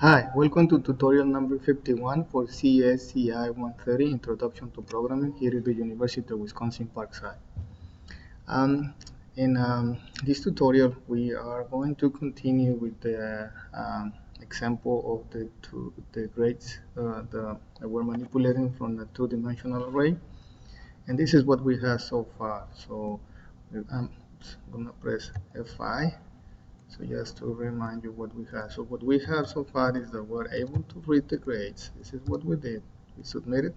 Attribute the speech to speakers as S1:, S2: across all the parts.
S1: Hi, welcome to tutorial number 51 for CSCI 130 Introduction to Programming here at the University of Wisconsin Parkside. In this tutorial, we are going to continue with the example of the grades that we're manipulating from the two-dimensional array, and this is what we have so far. So I'm going to press F5. So just to remind you what we have. So what we have so far is that we're able to read the grades. This is what we did. We submitted,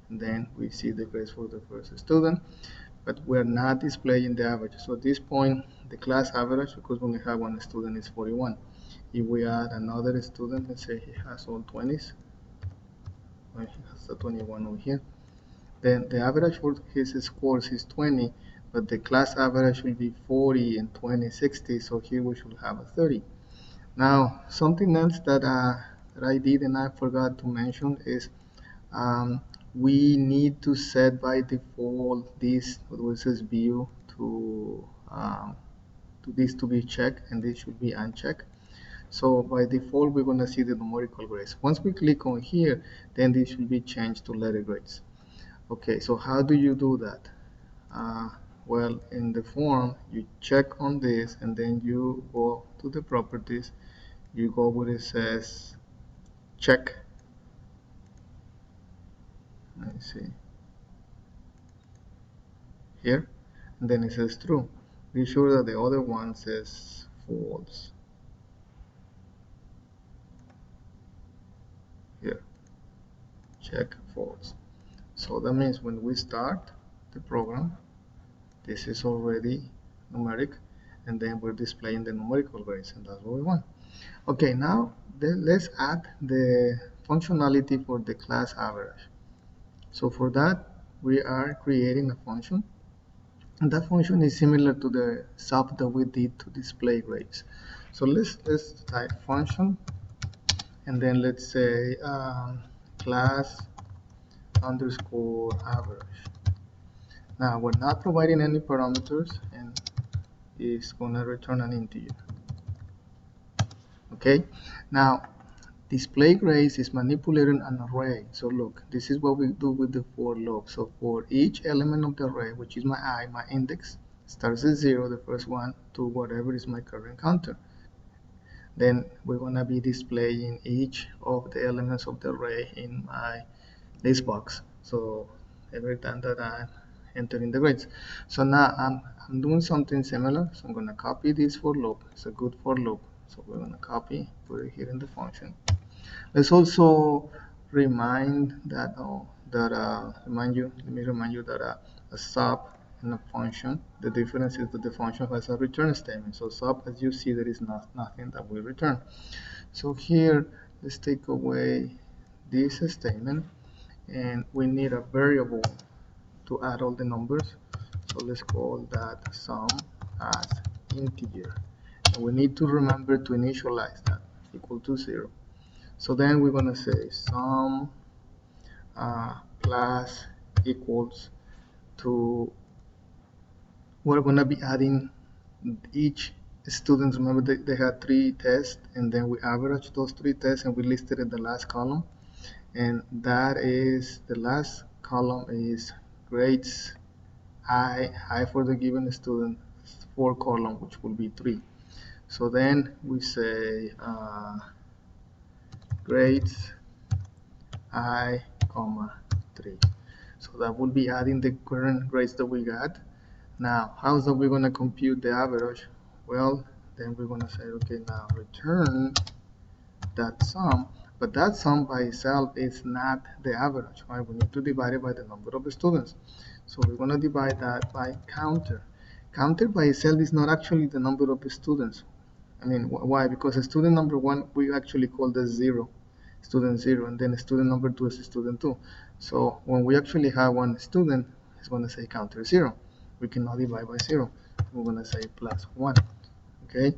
S1: and then we see the grades for the first student, but we're not displaying the average. So at this point, the class average, because we only have one student, is 41. If we add another student, let's say he has all 20s, well, he has a 21 over here, then the average for his scores is 20, but the class average will be 40 and 20, 60, so here we should have a 30. Now, something else that I did and I forgot to mention is we need to set by default this, what says view, to this to be checked, and this should be unchecked. So by default, we're going to see the numerical grades. Once we click on here, then this should be changed to letter grades. Okay, so how do you do that? Well, in the form, you check on this, and then you go to the properties. You go where it says check. Let me see here, and then it says true. Be sure that the other one says false. Here, check false. So that means when we start the program, this is already numeric, and then we're displaying the numerical grades, and that's what we want. Okay, now let's add the functionality for the class average. So for that, we are creating a function, and that function is similar to the sub that we did to display grades. So let's type function, and then let's say class underscore average. Now we're not providing any parameters, and it's gonna return an integer. Okay, now display grades is manipulating an array. So look, this is what we do with the for loop. So for each element of the array, which is my index, starts at 0, the first one, to whatever is my current counter. Then we're going to be displaying each of the elements of the array in my list box. So every time that I'm entering the grades. So now I'm doing something similar. So I'm going to copy this for loop. It's a good for loop. So we're going to copy, put it here in the function. Let's also remind that, let me remind you that a sub and a function, the difference is that the function has a return statement. So sub, as you see, there is nothing that will return. So here, let's take away this statement, and we need a variable to add all the numbers. So let's call that sum as integer. And we need to remember to initialize that equal to 0. So then we're going to say sum plus equals to, we're going to be adding each student. Remember they had 3 tests, and then we average those 3 tests, and we listed in the last column, and that is the last column is grades high for the given student, 4 column, which will be 3. So then we say grades I, 3. So that will be adding the current grades that we got. Now, how is that we're going to compute the average? Well, then we're going to say, okay, now return that sum, but that sum by itself is not the average, right? We need to divide it by the number of students. So we're going to divide that by counter. Counter by itself is not actually the number of students. I mean, why? Because student number 1, we actually call the 0. Student 0, and then student number 2 is student 2. So when we actually have one student, it's going to say counter 0. We cannot divide by 0. We're going to say plus 1. Okay,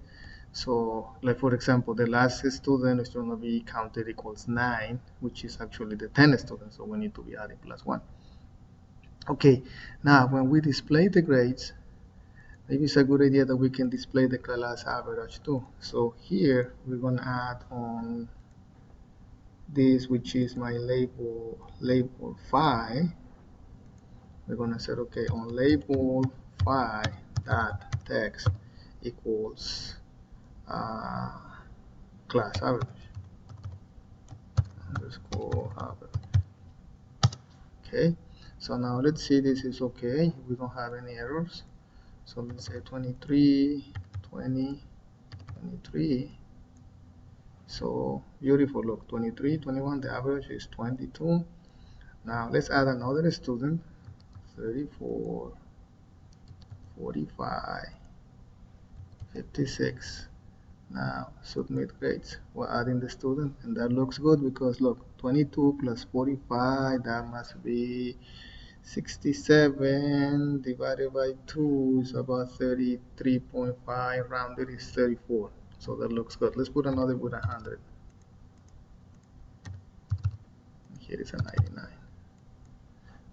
S1: so like for example, the last student is going to be counted equals 9, which is actually the 10th student, so we need to be adding plus 1. Okay, now when we display the grades, maybe it's a good idea that we can display the class average too. So here we're going to add on this, which is my label phi. We're gonna say, okay, on label phi dot text equals class average underscore average. Okay, so now let's see this is okay. We don't have any errors. So let's say 23, 20, 23. So beautiful, look, 23, 21, the average is 22. Now let's add another student, 34, 45, 56. Now submit grades. We're adding the student, and that looks good because look, 22 plus 45, that must be 67 divided by 2 is about 33.5, rounded is 34. So that looks good. Let's put another with 100. Here is a 99.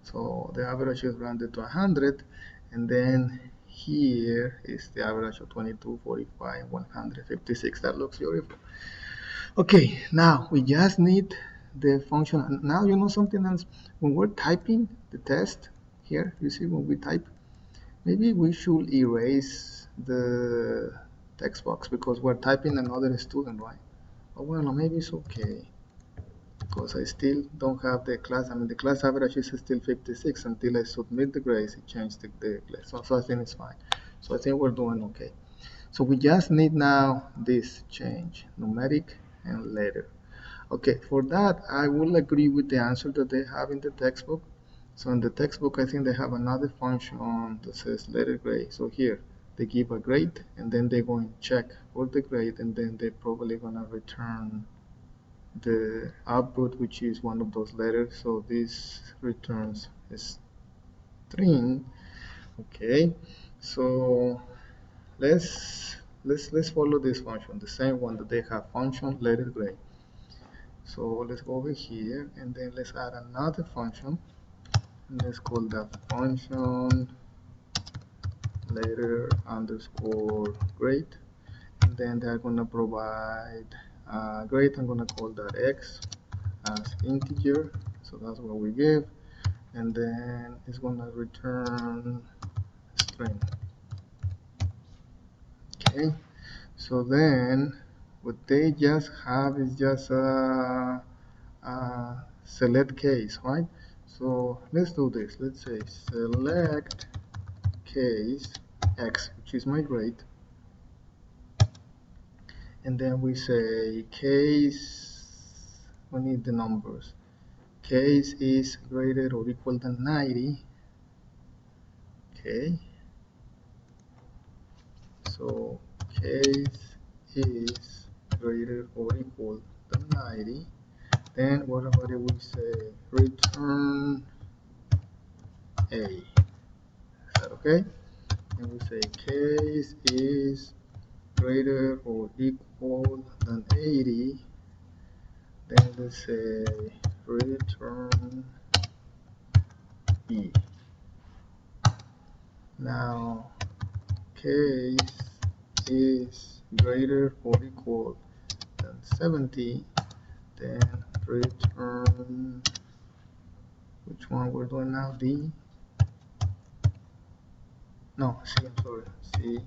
S1: So the average is rounded to 100, and then here is the average of 22, 45, 156. That looks beautiful. Okay, now we just need the function. And now you know something else. When we're typing the test here, you see when we type, maybe we should erase the text box because we're typing another student, right? But well, maybe it's okay because I still don't have the class. I mean, the class average is still 56 until I submit the grades. It changed the class. So I think it's fine. So I think we're doing okay. So we just need now this change, numeric and letter. Okay, for that, I will agree with the answer that they have in the textbook. So in the textbook, I think they have another function that says letter grade. So here, they give a grade, and then they're going to check for the grade, and then they're probably going to return the output, which is one of those letters. So this returns a string. Okay, so let's follow this function, the same one that they have, function letter grade. So let's go over here, and then let's add another function, and let's call that function letter underscore grade, and then they're going to provide grade. I'm going to call that x as integer, so that's what we give, and then it's going to return string. Okay, so then what they just have is just a select case, right? So let's do this. Let's say select case x, which is my grade, and then we say case, we need the numbers. Case is greater or equal than 90. Okay, so case is greater or equal than 90. Then what about it? We say return a. Is that okay? And we say case is greater or equal than 80. Then we say return b. Now case is greater or equal than 70. Then return, which one we're doing now? D? No, C, I'm sorry, C.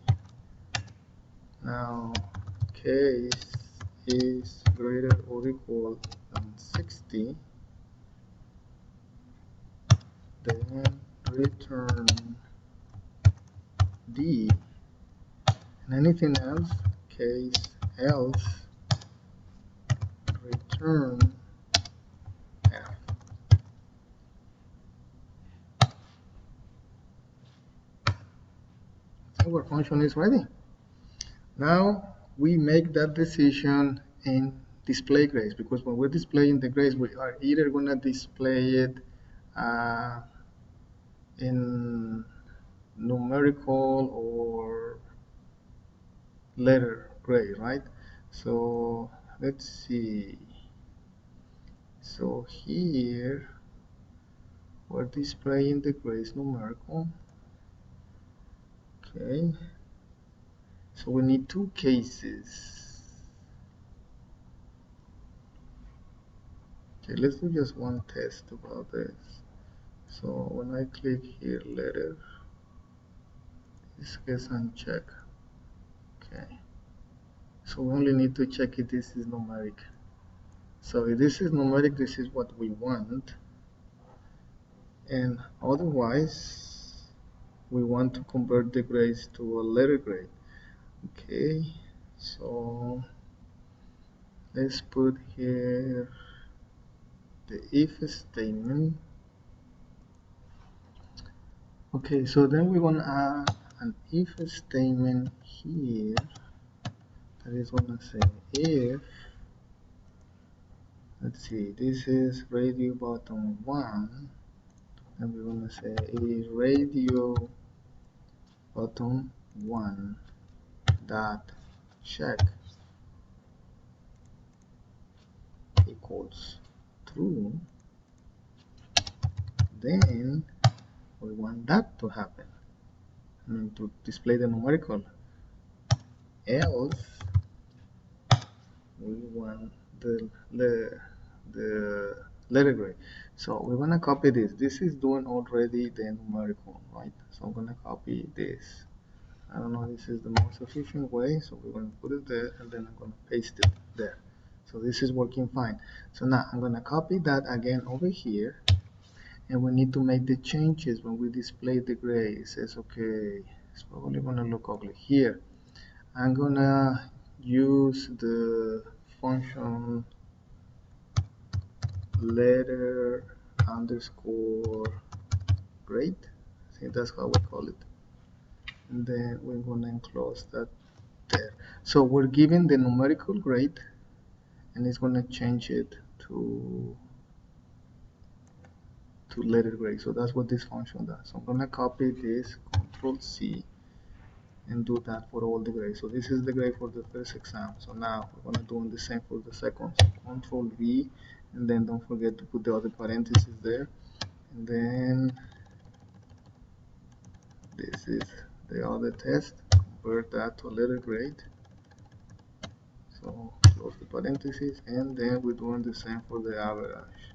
S1: Now case is greater or equal than 60. Then return D. And anything else, case else, return F. So our function is ready. Now we make that decision in display grades, because when we're displaying the grades, we are either going to display it in numerical or letter grade, right? So let's see. So here we're displaying the grades numerical. Okay, so we need two cases. Okay, let's do just one test about this. So when I click here letter, this gets unchecked. Okay, so we only need to check if this is numeric. So if this is numeric, this is what we want, and otherwise we want to convert the grades to a letter grade. Okay, so let's put here the if statement. Okay, so then we're gonna add an if statement here that is gonna say if, let's see, this is radio button 1, and we're gonna say is radio button 1 dot check equals true, then we want that to happen, I mean to display the numerical, else we want the letter grade. So we're gonna copy this. This is doing already the numerical, right? So I'm gonna copy this. I don't know, this is the most efficient way, so we're gonna put it there and then I'm gonna paste it there. So this is working fine. So now I'm gonna copy that again over here, and we need to make the changes when we display the grade. It says okay, it's probably gonna look ugly here. I'm gonna use the function letter underscore grade. I think that's how we call it. And then we're gonna enclose that there. So we're giving the numerical grade, and it's gonna change it to letter grade. So that's what this function does. So I'm gonna copy this, Control C, and do that for all the grades. So this is the grade for the first exam. So now we're going to do the same for the second. So Control V, and then don't forget to put the other parentheses there. And then this is the other test. Convert that to a letter grade. So close the parentheses, and then we're doing the same for the average.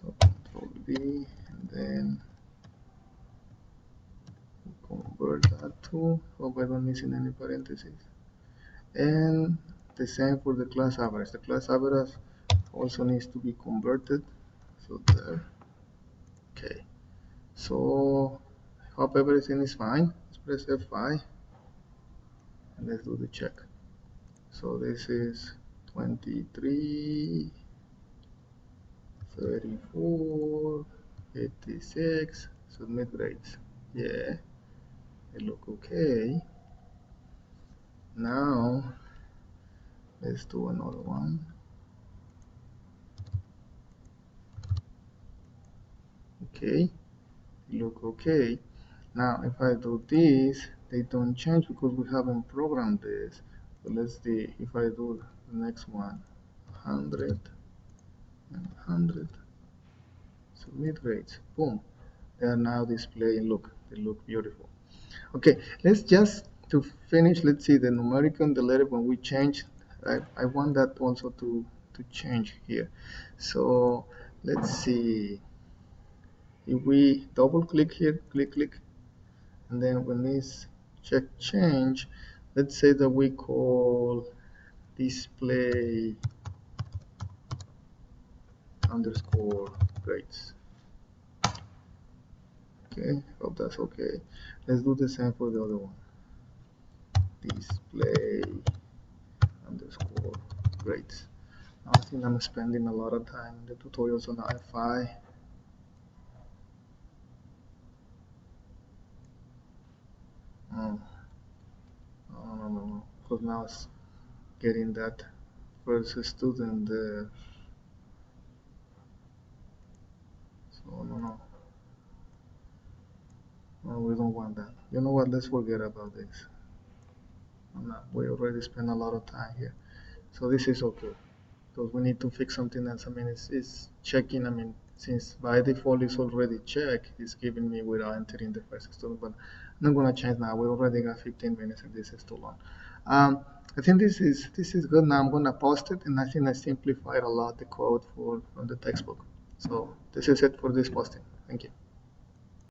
S1: So Control V, and then convert that to, hope I don't missing any parentheses. And the same for the class average. The class average also needs to be converted. So there. Okay. So hope everything is fine. Let's press F5 and let's do the check. So this is 23, 34, 86. Submit grades. Yeah, they look okay. Now let's do another one. Okay, look okay. Now if I do this, they don't change because we haven't programmed this. So let's see if I do the next one, 100 and 100. Submit grades. Boom. They are now displaying. Look, they look beautiful. Okay, let's just to finish. Let's see the numerical and the letter when we change. I want that also to change here. So let's see. If we double click here, click, and then when this check change, let's say that we call display underscore grades. Okay, hope that's okay. Let's do the same for the other one. Display underscore grades. I think I'm spending a lot of time in the tutorials on Fi. Oh, no, because now it's getting that first student there. So no, we don't want that. You know what? Let's forget about this. We already spent a lot of time here, so this is okay. Because we need to fix something else. I mean, it's checking. I mean, since by default it's already checked, it's giving me without entering the first student. But I'm not gonna change now. We already got 15 minutes, and this is too long. I think this is good. Now I'm gonna post it, and I think I simplified a lot the code for from the textbook. So this is it for this posting. Thank you.